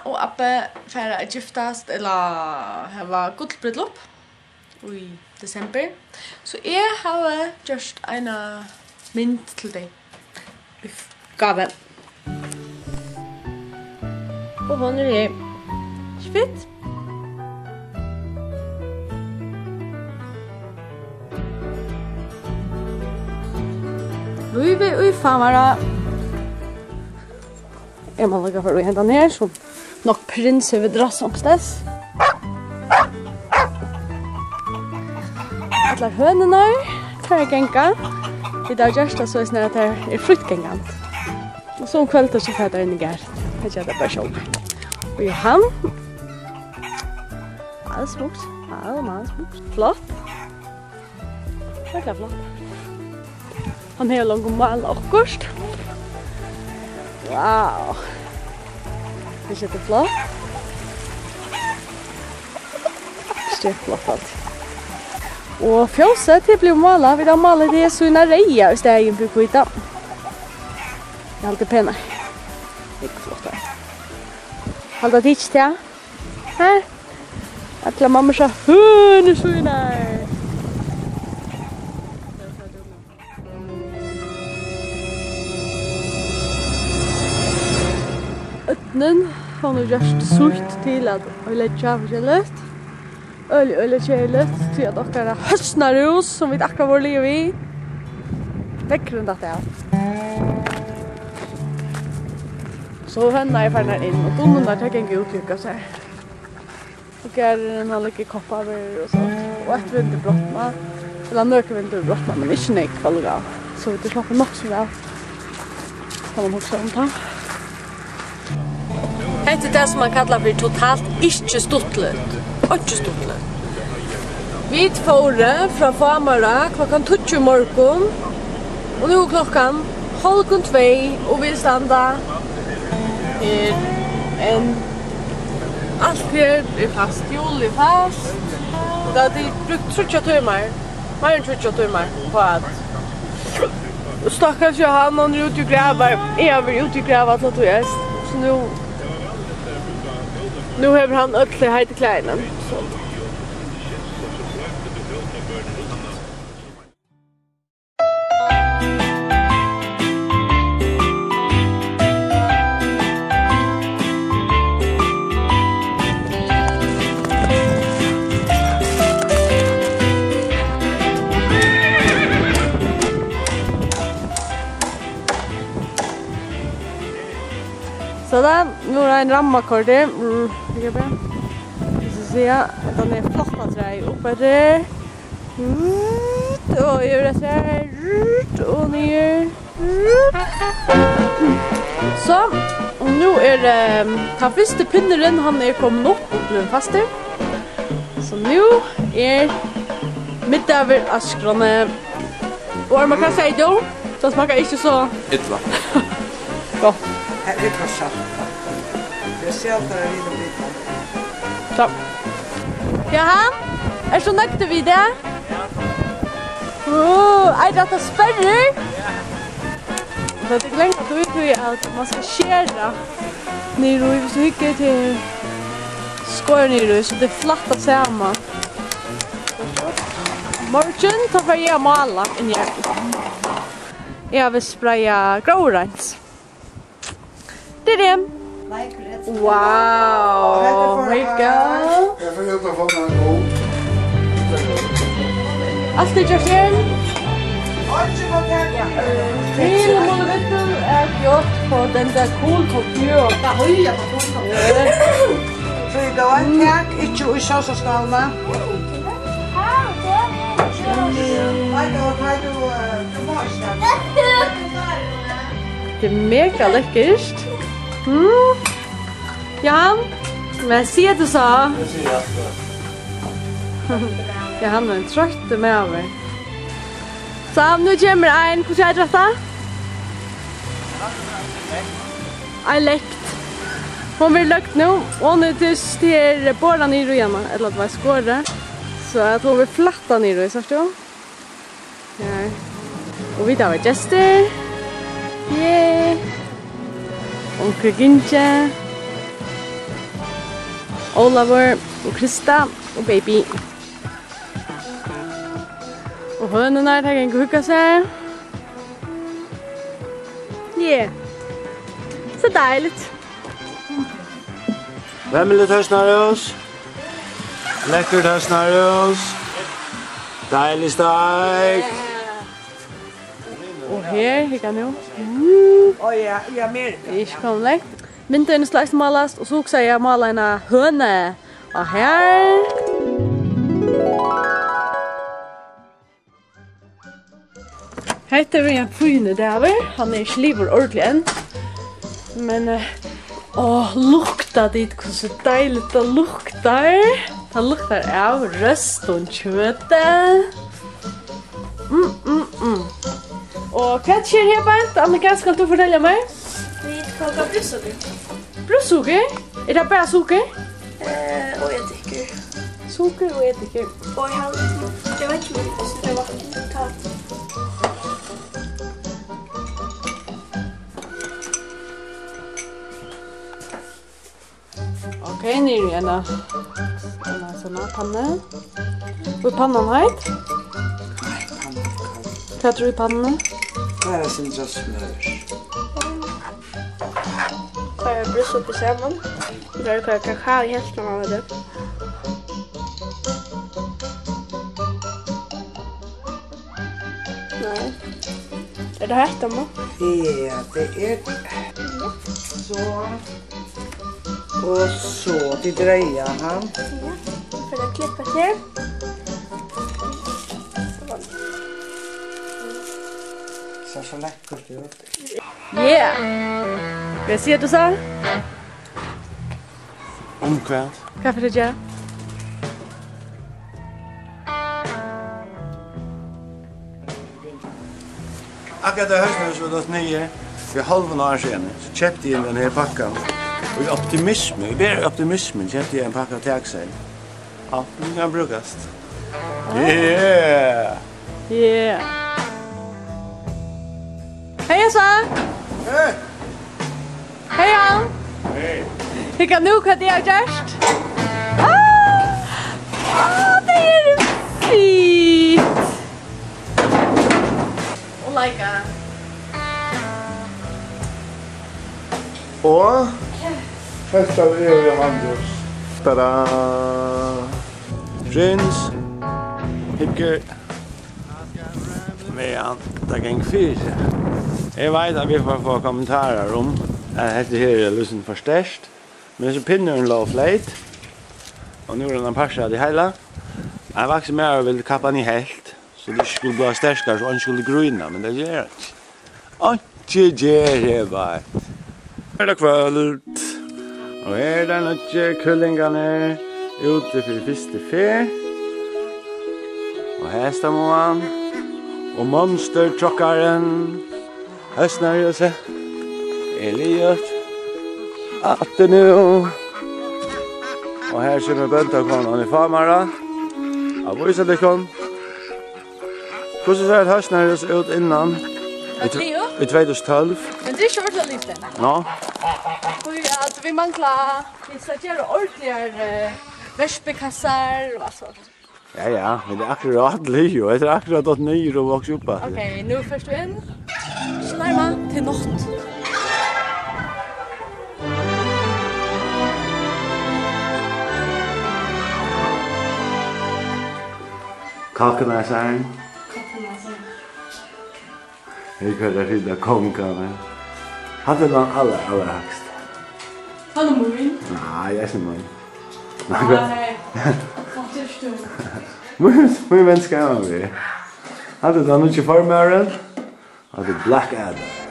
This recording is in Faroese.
og Abbe færa at giftast, eller hava gullbryllup i desember. Så jeg har gjort en mynd til deg. Gave. Og hun her. Fint. Løyve og famara. Jeg må lukka for å hente ned, så nok prins over drassomstes. Alla hønene tar jeg genga. I dag gjørs det så er snart at det fruktgengant. Og så om kvelden så får jeg inn i gær. Jeg gjør det bare sjål. Og Johan. Alt smukt. Alt smukt. Flott. Virkelig flott. Han har langt mal akkurat. Wow. Det er flott. Det er flott alt. Og fjøset det blir malet. Vi har malet det så en reia i stegen for kvita. Det er alltid pene. Ikke flott her. Halda det ikke til. Her. Jeg til mamma sa hundesviner. Øtnen har nå gjort sult til at øyne forskjellig. Øyne kjærlig til at dere er høstnerhus som vi akkurat vår liv i. Vekker enn dette Så henne er ferdig inn, og donnen der tenker jeg uttrykke seg. Og gæren har litt koppaver og sånt. Og et vinterbrottene. Eller nøke vinterbrottene, men ikke nek kvalg av. Så vi slapper nok så vel. Kan man huske om det. Hette det som man kallar for totalt ikke stuttlet. Ikke stuttlet. Vi tvåre fra Famara klokkan 20 morgon. Og nå klokkan 1:30 og vi standa en alt her er fast, jul er fast. Da de brukt 30 timer, mer enn 30 timer på at stakkars Johan, han er ute i græver, jeg er ute i græver til å gjøre. Så nu har han öppet heite kläderna. Sådär, nu är det en rammakord. Så ser jag att den är flotta träd uppe där. Och gör det här. Och ner. Så, och nu är det den första pinneren, han är kommit upp och blivit faster. Så nu är mitt över askrarna. Och man kan säga då, så smakar inte så... Ytla. Gott. Det var salt. Jag ser att det är lite bitar. Så. Johan, är så nöjd vid det? Är det att det spärrar? Det är länge att du vet att man ska skära ner och så mycket till skår ner så det är flatt att samma. Morgon tar för jag mala in i. Jag vill spraya grårens. Det är det. Wow, my God. Jag får hjälpa från en gång. Allt är just här. Hela målvitten är gjort på den där kolkopier. Det höjer på kolkopier. Så det var en tack, inte i såsaskalna. Det är mega läckert. Jan, men ser du så? Jag ser att Ja, han är trött med över. Så nu kommer en, hur säger detta? En läkt. Hon vill lagt nu. Hon är tyst till båda ner igen, eller att det var skåre. Så att hon vill flatta ner i förstå. Ja. Och vi tar med gäster. Yeah. Onkel Ginche. Oliver och Krista och baby. Och hönorna tar en kucka sig. Yeah. Så dejligt. Vem vill ta snarare? Läckert ha snarare. Dejlig steg. Och här kan nu. Oj, ja, mer. Ich kom lekt. Mynten är slags malast och så också jag mala en höna. Och här. Heter vi en fine där. Han är sliver ordentligt än. Men lukta dit hur så dejligt det luktar. Det luktar av röst och kött. Och vad sker här bant? Annika, ska du fortälja mig? Vi kokar brödsocker. Brödsocker? Är det bara socker? Och edikor. Socker och edikor. Och jag vet inte om det var totalt. Okej, ner igen då. En sån här panna. Och pannan här? Vad tror du i pannan? Här är sin så smör. Så jag brödsocker samman. Då är det kakao i hälften av det. Nej. Är det här då? Ja, det är så. Och så till dreja han. Ja. För att klippa till. Så läckert ut. Yeah! Vad säger du så? Omkvärt. Kaffe till jag. Akkurat det hösten så det nye. För halvan år sedan så köpte jag den här packan. Och optimism, det är optimismen köpte jag en packa taxi. Ja, det kan brukas. Yeah! Yeah! Hej så! Hej! Hej Jan! Hej! Jag kan nog ha det jag gjort. Det är fint! Och lika. Och festa är Johannes. Tada! Prins. Hicker. Men det gäng fyra. Jag vet att vi får få kommentarer om att det här är lusen förstärkt. Men så pinner en lov late. Och nu är den passad i hela. Jag var också med och ville kappa den i helt. Så det skulle bli stärskare så han skulle gröna. Men det gör det inte. Inte gör det bara. Här är kvällt. Och här är den inte kullingarna ute för första fe. Och här står man. Och monstertruckaren. Höstnärjelse. Eliot. Att det nu. Och här kommer böntakonan i Famara. Jag visar det kom. Hur ser det höstnärjelse ut innan? I 2012. Men det kör så lite. Ja. Att vi manglar vissa gör ordentliga värsbekassar och så. Ja, men det är akkurat Leo. Det är akkurat att nyr och voksa upp. Okej, nu först vi in. Så närma till natt. Kalkenäsaren. Jag kan det rida konkarna. Hade den allra högst. Han är min. Nej, jag är min. Nej. Fantastiskt. Min vän ska jag med. Hade den inte förmören? Hade Black Adder.